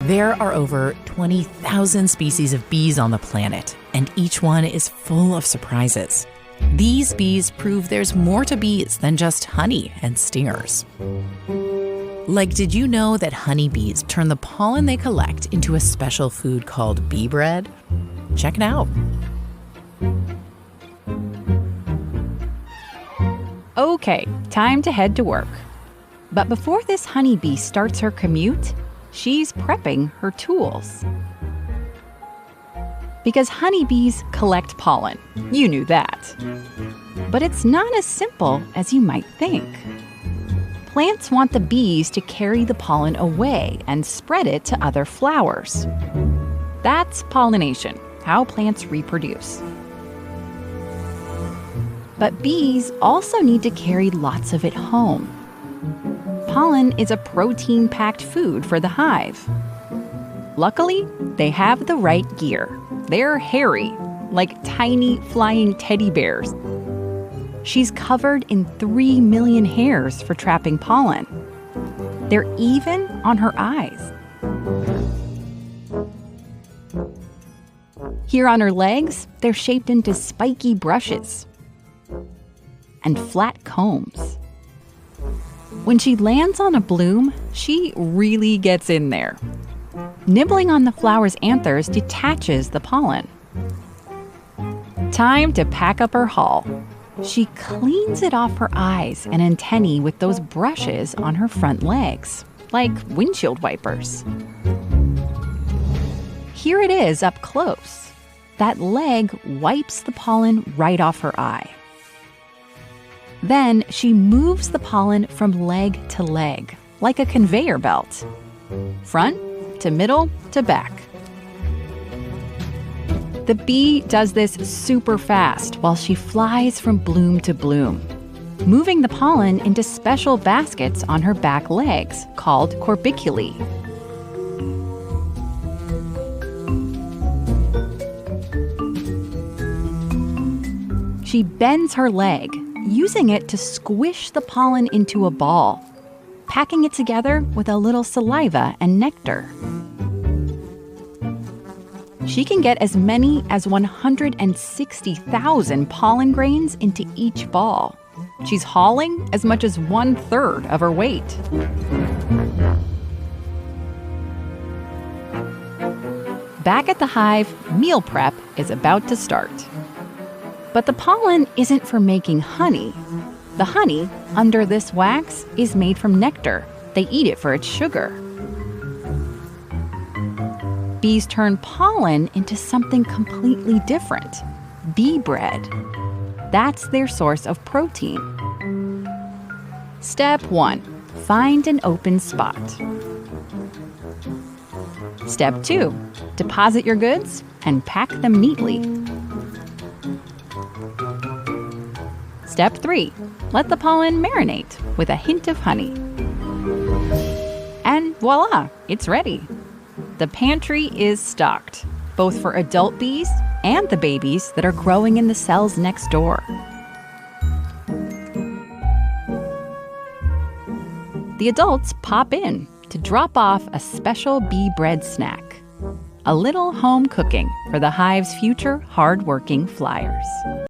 There are over 20,000 species of bees on the planet, and each one is full of surprises. These bees prove there's more to bees than just honey and stingers. Like, did you know that honeybees turn the pollen they collect into a special food called bee bread? Check it out. Okay, time to head to work. But before this honeybee starts her commute, she's prepping her tools. Because honeybees collect pollen. You knew that. But it's not as simple as you might think. Plants want the bees to carry the pollen away and spread it to other flowers. That's pollination, how plants reproduce. But bees also need to carry lots of it home. Pollen is a protein-packed food for the hive. Luckily, they have the right gear. They're hairy, like tiny flying teddy bears. She's covered in 3 million hairs for trapping pollen. They're even on her eyes. Here on her legs, they're shaped into spiky brushes and flat combs. When she lands on a bloom, she really gets in there. Nibbling on the flower's anthers detaches the pollen. Time to pack up her haul. She cleans it off her eyes and antennae with those brushes on her front legs, like windshield wipers. Here it is up close. That leg wipes the pollen right off her eye. Then she moves the pollen from leg to leg, like a conveyor belt. Front to middle to back. The bee does this super fast while she flies from bloom to bloom, moving the pollen into special baskets on her back legs called corbiculae. She bends her leg, using it to squish the pollen into a ball, packing it together with a little saliva and nectar. She can get as many as 160,000 pollen grains into each ball. She's hauling as much as 1/3 of her weight. Back at the hive, meal prep is about to start. But the pollen isn't for making honey. The honey, under this wax, is made from nectar. They eat it for its sugar. Bees turn pollen into something completely different, bee bread. That's their source of protein. Step 1, find an open spot. Step 2, deposit your goods and pack them neatly. Step 3, let the pollen marinate with a hint of honey. And voila, it's ready. The pantry is stocked, both for adult bees and the babies that are growing in the cells next door. The adults pop in to drop off a special bee bread snack, a little home cooking for the hive's future hard-working flyers.